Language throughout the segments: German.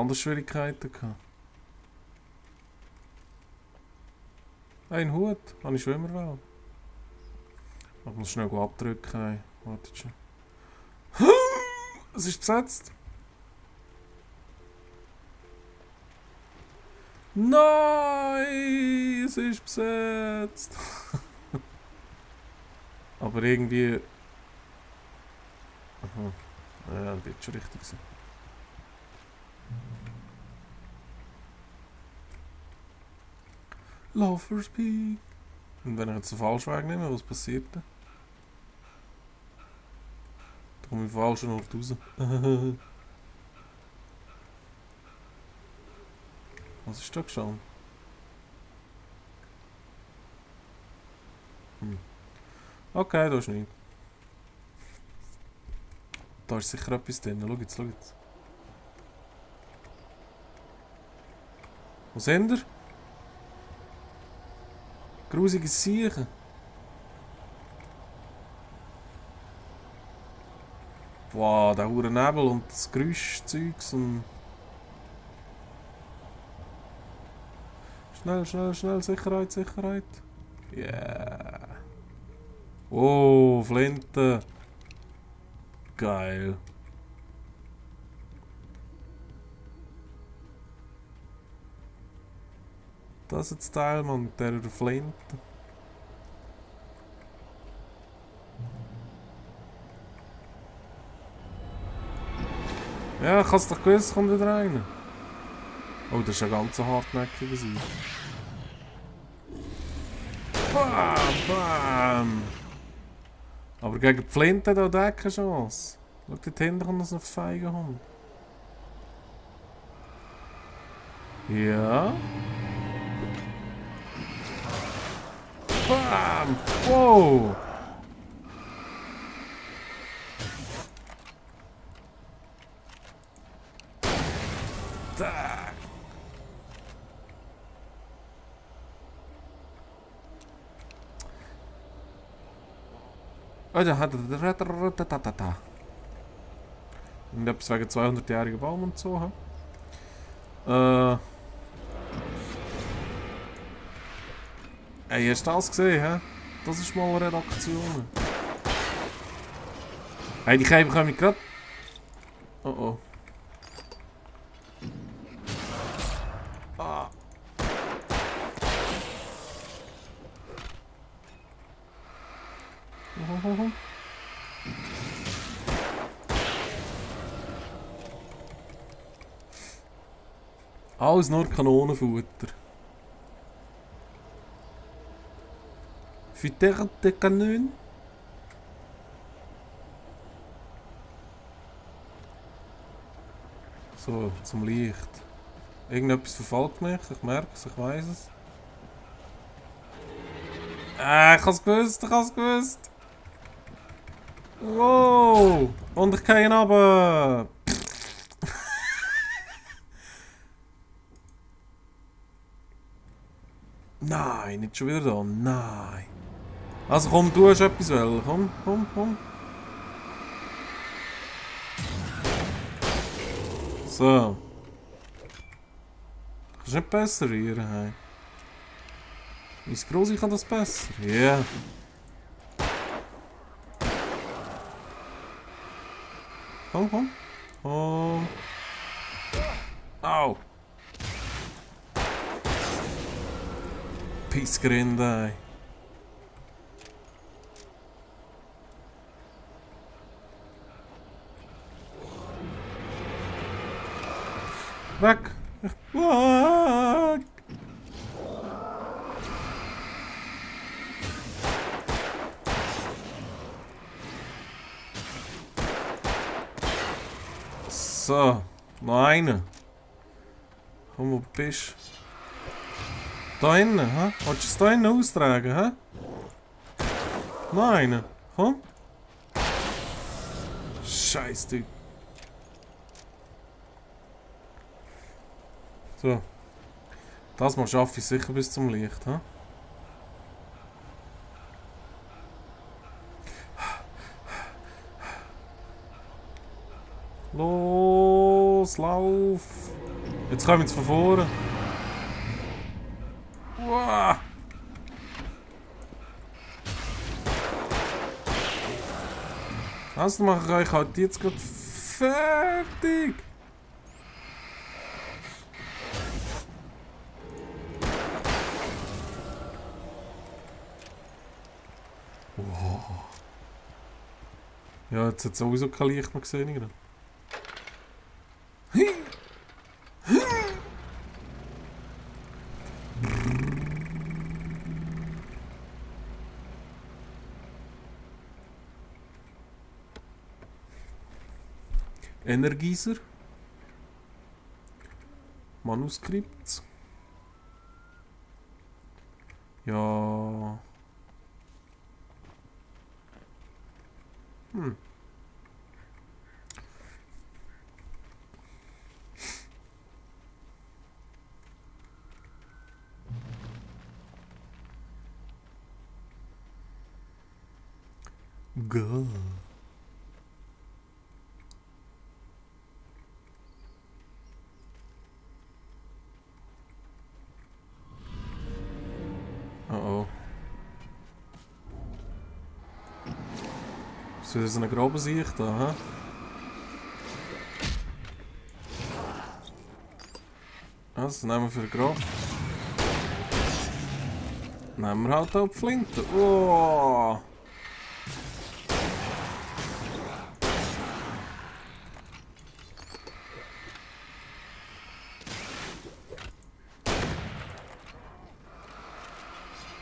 andere Schwierigkeiten gehabt. Ein Hut, habe ich schon immer wollen. Ich muss schnell abdrücken. Wartet schon. Es ist besetzt. Nein, es ist besetzt. Aber irgendwie... Aha. Ja, das wird schon richtig sein. Lover's Peak. Und wenn ich jetzt den falschen Weg nehme, was passiert dann? Da komme ich falsch noch raus. Was ist da geschehen? Okay, da ist nichts. Da ist sicher etwas drin. Schau jetzt, schau jetzt. Was sind ihr? Grusige Siechen. Wow, der hure Nebel und das Geräuschzeugs und... Schnell, schnell, schnell, Sicherheit, Sicherheit. Yeah. Oh, Flinte. Geil. Das ist jetzt Teil, man, mit der Flinte. Ja, ich hab's doch gewusst, kommt wieder rein. Oh, das ist ein ganz hartnäckiger Sieg. Bam, bam. Aber gegen die Flinte hat er keine Chance. Schau, dort hinten kommt noch ein feiger Hund. Ja. Bam! Wow! Da! Oh, da hat er. Und etwas wegen 200-jährigen Baum und so. Hey, hast du das gesehen, hä? Das ist mal eine Redaktion. Hey, die Käfer kommen gerade. Oh oh. Ah. Alles nur Kanonenfutter. Fütter de Kanone. So, zum Licht. Irgendetwas verfolgt mich, ich merke es, ich weiss es. Ich hab's gewusst, ich hab's gewusst. Wow! Und ich gehe ihn runter. Nein, nicht schon wieder da. Nein. Also komm, du hast etwas wollen. Komm, komm, komm. So. Kannst du nicht besser rühren, hey? Mein Grossi kann das besser. Ja. Yeah. Komm, komm. Komm. Au. Pissgrinde, ey. Weg! Weg! So, noch einer. Komm, wo bist du? Da hinten, hä? Willst du es da hinten austragen, hä? Noch einer. Komm. Scheiß Typ. So. Das mal schaffe ich sicher bis zum Licht, hä? Los, lauf! Jetzt kommen wir jetzt von vorne. Wow. Also mache ich euch halt jetzt gerade fertig. Wow. Ja, jetzt hat es sowieso kein Licht mehr gesehen. Energizer. Manuskript. Ja. Go. Oh. Ist wieder so eine grobe Sicht da, hä? Was nehmen wir für grob? Nehmen wir halt auch die Flinte. Oh.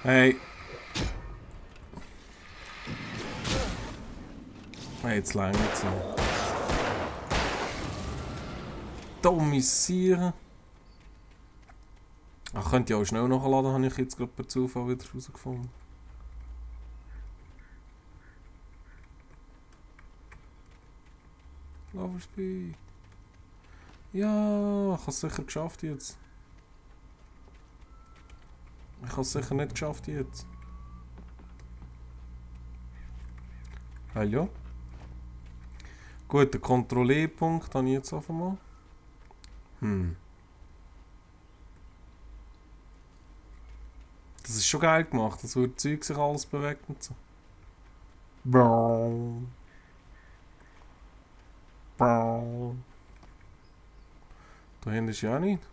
Hey. Hey, jetzt lange es. Dumme Sieren. Ach, könnt ihr auch schnell nachladen, habe ich jetzt gerade per Zufall wieder herausgefunden. Loverspy. Ja, ich habe es sicher geschafft jetzt. Ich habe es sicher nicht geschafft jetzt. Hallo? Gut, den Kontrollierpunkt habe ich jetzt einfach mal. Das ist schon geil gemacht, dass das Zeug sich alles bewegt und so. Brown. Brown. Da hinten ist ja auch nicht.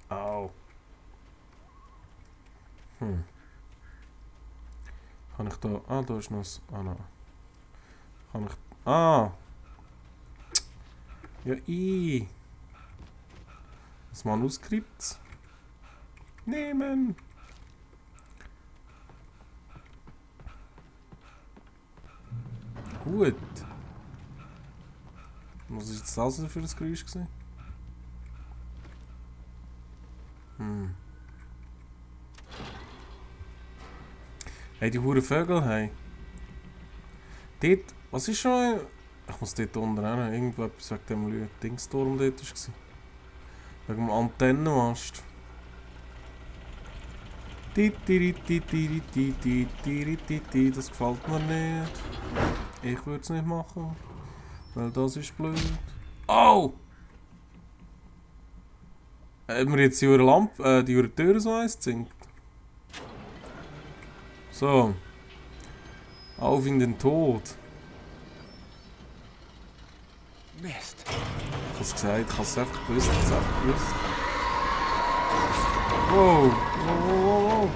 Au. Kann ich da... Ah, da ist noch... Ah, nein. Kann ich... Ah! Ja, das Manuskript. Nehmen! Gut. Was ist jetzt das für ein Geräusch gewesen? Hey, die Huren Vögel, hey. Dort, was ist schon... Ich muss dort unten rein, irgendetwas wegen dem Dingsturm dort war. Wegen dem Antennenmast. Das gefällt mir nicht. Ich würde es nicht machen. Weil das ist blöd. Oh! Haben wir jetzt die Lampe, die Tür so eins gezinkt? So. Auf in den Tod. Mist. Ich hab's gesagt, ich hab's einfach gewusst, Wow, wow, wow, wow.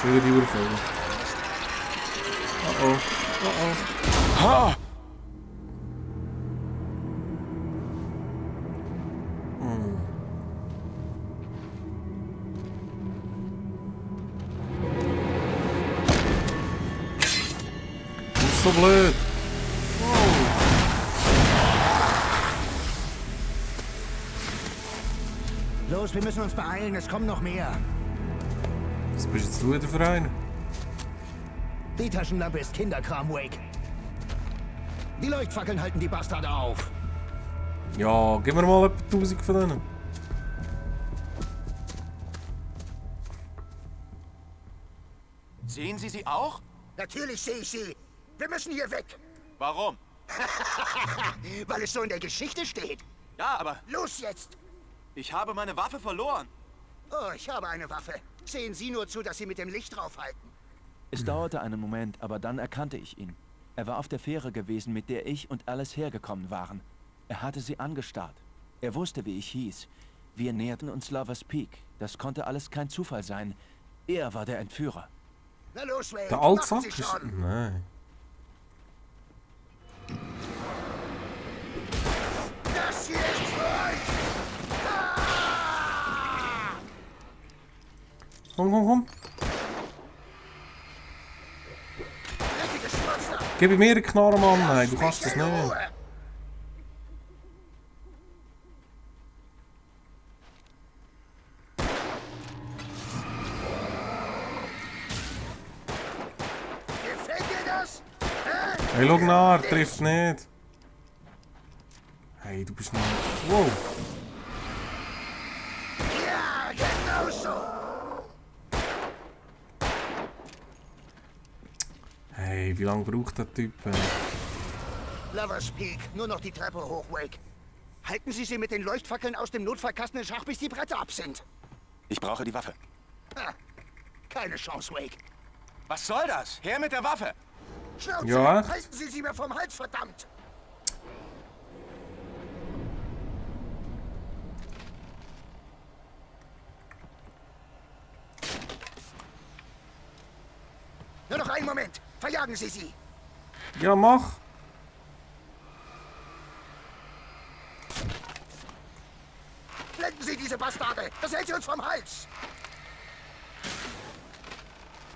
Schon wieder die Urvögel. Oh oh, oh oh. Ha! Das ist so blöd. Los, wir müssen uns beeilen, es kommen noch mehr. Was bist jetzt du wieder für einen? Die Taschenlampe ist Kinderkram, Wake. Die Leuchtfackeln halten die Bastarde auf. Ja, gib mir mal etwa 1000 von denen. Sehen Sie sie auch? Natürlich sehe ich sie. Wir müssen hier weg. Warum? Weil es so in der Geschichte steht. Ja, aber Los jetzt! ich habe meine Waffe verloren. Oh, ich habe eine Waffe. Sehen Sie nur zu, dass Sie mit dem Licht draufhalten. Es dauerte einen Moment, aber dann erkannte ich ihn. Er war auf der Fähre gewesen, mit der ich und Alice hergekommen waren. Er hatte sie angestarrt. Er wusste, wie ich hieß. Wir näherten uns Lovers Peak. Das konnte alles kein Zufall sein. Er war der Entführer. Na los, Wade. Der Machen Altsack Sie ist... schon. Nein. Das hier ist für euch. Ah! Komm, komm, komm. Dreckiges Monster. Gib ihm mir eine Knarre, Mann. Nein, Lass du kannst mich das in nicht. Ruhe. Gefällt dir das? Hä? Hey, schau nach, er trifft nicht. Hey, du bist nicht... Wow. Ja, genau so. Hey, wie lange braucht der Typ? Lovers Peak, nur noch die Treppe hoch, Wake. Halten Sie sie mit den Leuchtfackeln aus dem Notfallkasten in Schach, bis die Bretter ab sind. Ich brauche die Waffe. Ha, keine Chance, Wake. Was soll das? Her mit der Waffe! Schnauze, Ja. halten Sie sie mir vom Hals, verdammt! Nur noch einen Moment. Verjagen Sie sie. Ja, mach. Blenden Sie diese Bastarde. Das hält sie uns vom Hals.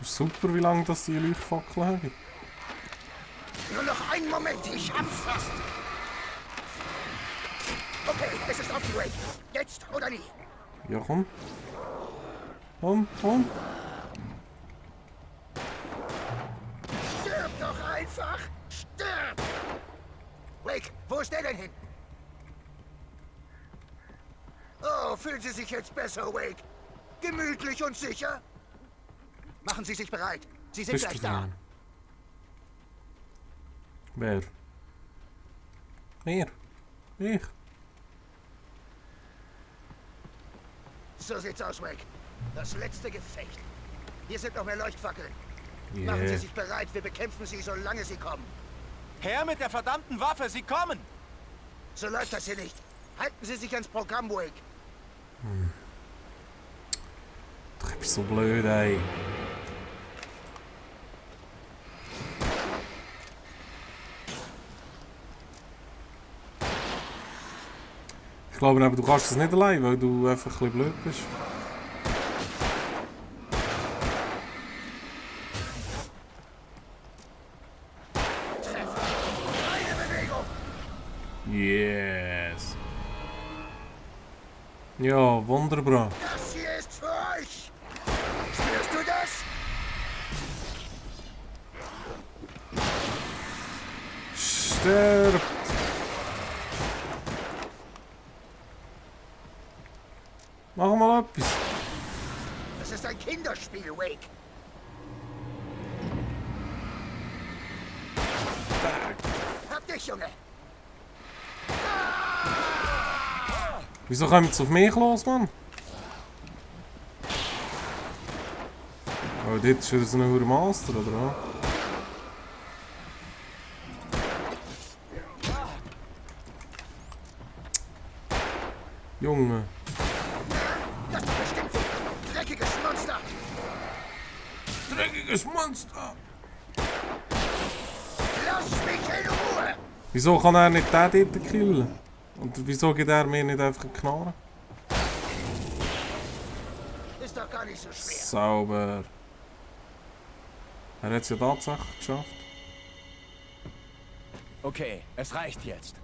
Ist super, wie lange das die Leuchtfackeln haben. Nur noch einen Moment. Ich hab's fast. Okay, es ist offen, Wake. Jetzt oder nie. Ja, komm. Komm, komm. Stirb doch einfach. Stirb. Wake, wo ist der denn hin? Oh, fühlen Sie sich jetzt besser, Wake? Gemütlich und sicher? Machen Sie sich bereit. Sie sind Bist gleich du da. dran? Wer? Wer? Ich? So sieht's aus, Wake. Das letzte Gefecht. Hier sind noch mehr Leuchtfackeln. Machen Sie Yeah. sich bereit. Wir bekämpfen sie, solange sie kommen. Her mit der verdammten Waffe! Sie kommen! So läuft das hier nicht. Halten Sie sich ans Programm, Wake. Du bist so blöd, ey. Ich glaube aber, du kannst das nicht allein, weil du einfach ein bisschen blöd bist. Eine Bewegung. Yes. Ja, wunderbar. Das hier ist für euch. Spürst du das? Stirbt. Mach mal etwas. Das ist ein Kinderspiel, Wake. Hab dich, Junge. Wieso kommen jetzt auf mich los, Mann? Oh, dort ist wieder so ein hoher Master, oder was? Junge. Das ist bestimmt dreckiges Monster. Dreckiges Monster! Lass mich in Ruhe. Wieso kann er nicht den dort killen? Und wieso gibt er mir nicht einfach einen Knarren? Ist doch gar nicht so schwer. Sauber. Er hat es ja tatsächlich geschafft. Okay, es reicht jetzt.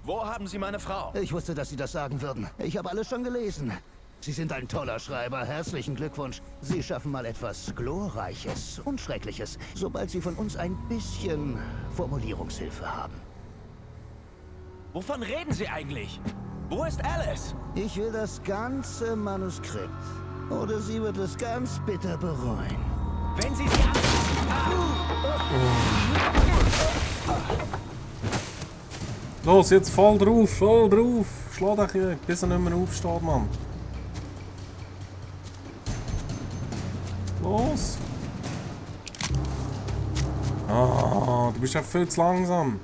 Wo haben Sie meine Frau? Ich wusste, dass Sie das sagen würden. Ich habe alles schon gelesen. Sie sind ein toller Schreiber. Herzlichen Glückwunsch. Sie schaffen mal etwas Glorreiches und Schreckliches, sobald Sie von uns ein bisschen Formulierungshilfe haben. Wovon reden Sie eigentlich? Wo ist Alice? Ich will das ganze Manuskript. Oder sie wird es ganz bitter bereuen. Wenn Sie sie Los, jetzt voll drauf, voll drauf. Schlag dich hier, bis er nicht mehr aufsteht, Mann. Los. Ah, du bist ja viel zu langsam.